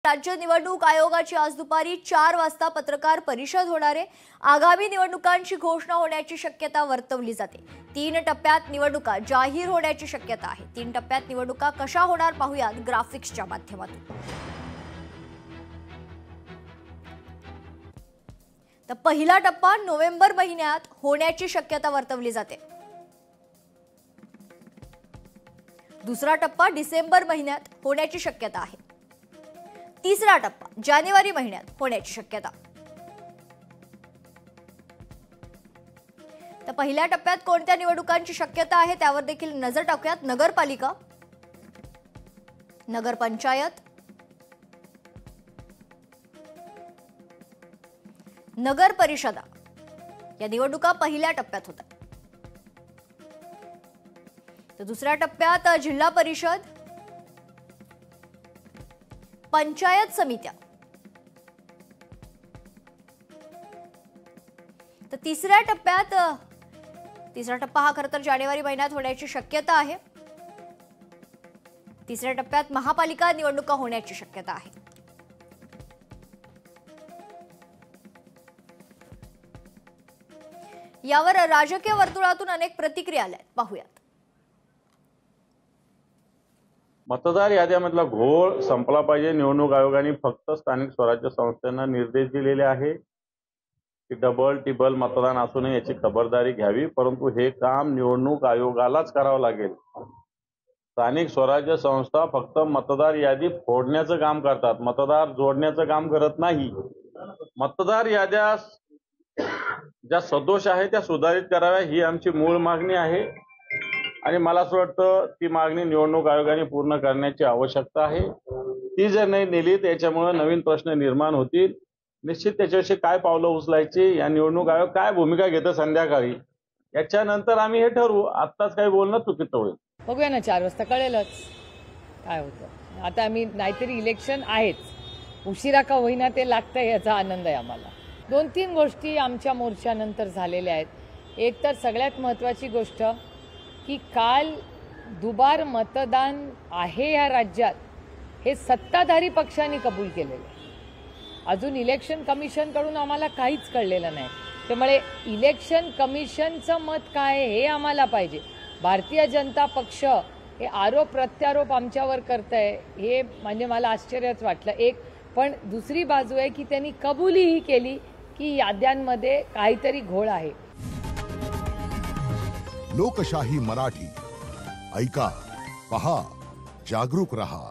राज्य निवडणूक आयोगाची आज दुपारी 4 वाजता पत्रकार परिषद होणार आहे। आगामी निवडणुकांची घोषणा होण्याची शक्यता वर्तवली जाते। 3 टप्प्यात निवडणुका जाहीर होण्याची शक्यता आहे। 3 टप्प्यात निवडणुका कशा होणार पाहूयात ग्राफिक्सच्या माध्यमातून। तर पहिला टप्पा नोव्हेंबर महिन्यात होण्याची शक्यता वर्तवली जाते। दुसरा टप्पा डिसेंबर महिन्यात होण्याची शक्यता आहे। तिसरा टप्पा जानेवारी महिन्यात होण्याची शक्यता। तर पहिल्या टप्प्यात कोणत्या निवडणुकांची शक्यता आहे त्यावर देखील नजर टाकूयात। नगरपालिका, नगरपंचायत, नगर परिषदा या निवडणुका पहिल्या टप्प्यात होतात। तर दुसऱ्या टप्प्यात जिल्हा परिषद, पंचायत समित्या। तर तिसरा टप्पा हा खरं तर जानेवारी महिन्यात होण्याची शक्यता आहे। तिसऱ्या टप्प्यात महापालिका निवडणुका होण्याची शक्यता आहे। यावर राजकीय वर्तुळातून अनेक प्रतिक्रिया आल्या, पाहूयात। मतदार याद्यामधला घोळ संपला पाहिजे। निवडणूक आयोगाने फक्त स्थानिक स्वराज्य संस्थांना निर्देश दिलेले आहे की डबल टिबल मतदान असू नये याची खबरदारी घ्यावी, परंतु हे काम निवडणूक आयोगालाच करावं लागेल। स्थानिक स्वराज्य संस्था फक्त मतदार यादी फोडण्याचं काम करतात, मतदार जोडण्याचं काम करत नाही। मतदार याद्या ज्या सदोष आहे त्या सुधारित कराव्या ही आमची मूळ मागणी आहे आणि मला असं वाटतं ती मागणी निवडणूक आयोगाने पूर्ण करण्याची आवश्यकता आहे। ती जर नाही नेली त्याच्यामुळे नवीन प्रश्न निर्माण होतील। निश्चित त्याच्याविषयी काय पावलं उचलायची, या निवडणूक आयोग काय भूमिका घेतं संध्याकाळी, याच्यानंतर आम्ही हे ठरवू। आत्ताच काही बोलणं चुकीचं होईल। बघूया ना, 4 वाजता कळेलच काय होतं। आता आम्ही नाहीतरी इलेक्शन आहेच, उशिरा का होईना ते लागतंय याचा आनंद आहे आम्हाला। 2-3 गोष्टी आमच्या मोर्चानंतर झालेल्या आहेत। एक तर सगळ्यात महत्त्वाची गोष्ट की काल दुबार मतदान आहे या राज्यात हे सत्ताधारी पक्षांनी कबूल केलेलं आहे। अजून इलेक्शन कमिशनकडून आम्हाला काहीच कळलेलं नाही, त्यामुळे इलेक्शन कमिशनचं मत काय आहे हे आम्हाला पाहिजे। भारतीय जनता पक्ष हे आरोप प्रत्यारोप आमच्यावर करतंय हे म्हणजे मला आश्चर्यच वाटलं एक। पण दुसरी बाजू आहे की त्यांनी कबूलीही केली की याद्यांमध्ये काहीतरी घोळ आहे। लोकशाही मराठी ऐका, पहा, जागरूक रहा।